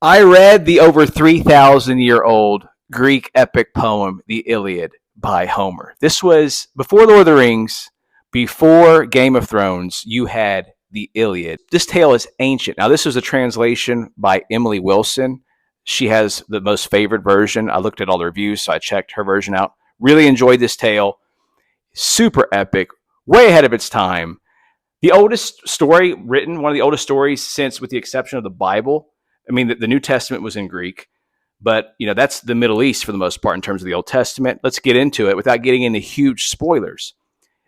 I read the over 3,000-year-old Greek epic poem, The Iliad by Homer. This was before Lord of the Rings, before Game of Thrones. You had The Iliad. This tale is ancient. Now, this was a translation by Emily Wilson. She has the most favored version. I looked at all the reviews, so I checked her version out. Really enjoyed this tale. Super epic, way ahead of its time. The oldest story written, one of the oldest stories since, with the exception of the Bible. I mean, the New Testament was in Greek, but that's the Middle East for the most part in terms of the Old Testament. Let's get into it without getting into huge spoilers.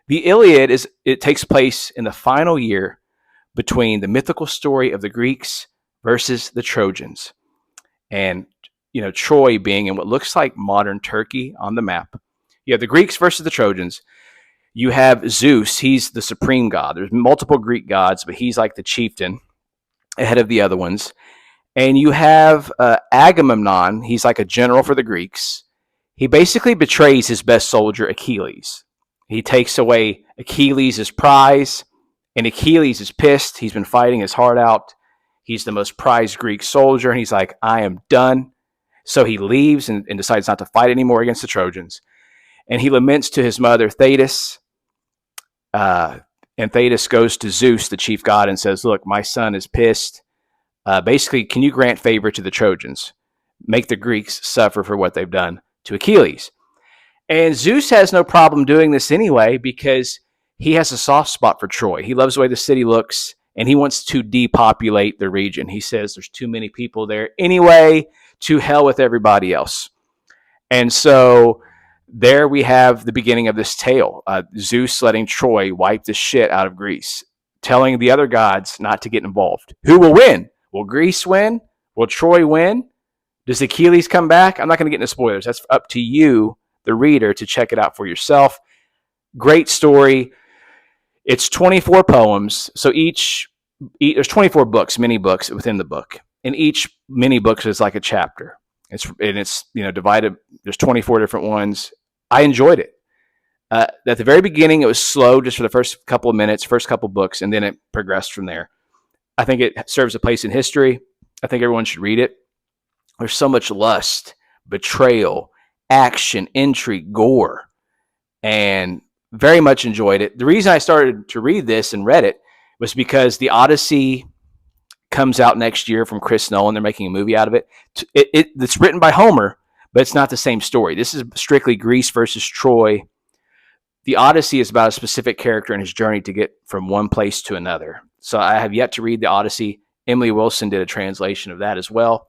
The Iliad it takes place in the final year between the mythical story of the Greeks versus the Trojans, and Troy being in what looks like modern Turkey on the map. You have the Greeks versus the Trojans. You have Zeus. He's the supreme god. There's multiple Greek gods, but he's like the chieftain ahead of the other ones. And you have Agamemnon. He's like a general for the Greeks. He basically betrays his best soldier, Achilles. He takes away Achilles' prize, and Achilles is pissed. He's been fighting his heart out. He's the most prized Greek soldier, and he's like, I am done. So he leaves and decides not to fight anymore against the Trojans. And he laments to his mother, Thetis. And Thetis goes to Zeus, the chief god, and says, look, my son is pissed. Basically, can you grant favor to the Trojans? Make the Greeks suffer for what they've done to Achilles. And Zeus has no problem doing this anyway because he has a soft spot for Troy. He loves the way the city looks, and he wants to depopulate the region. He says there's too many people there anyway, to hell with everybody else. And so there we have the beginning of this tale. Zeus letting Troy wipe the shit out of Greece, telling the other gods not to get involved. Who will win? Will Greece win? Will Troy win? Does Achilles come back? I'm not going to get into spoilers. That's up to you, the reader, to check it out for yourself. Great story. It's 24 poems. So there's 24 books, mini books within the book. And each mini book is like a chapter. It's divided. There's 24 different ones. I enjoyed it. At the very beginning, it was slow just for the first couple of minutes, first couple of books, and then it progressed from there. I think it serves a place in history. I think everyone should read it. There's so much lust, betrayal, action, intrigue, gore, and very much enjoyed it. The reason I started to read this and read it was because the Odyssey comes out next year from Chris Nolan. They're making a movie out of it. It's written by Homer, but it's not the same story. This is strictly Greece versus Troy. The Odyssey is about a specific character and his journey to get from one place to another. So I have yet to read the Odyssey. Emily Wilson did a translation of that as well.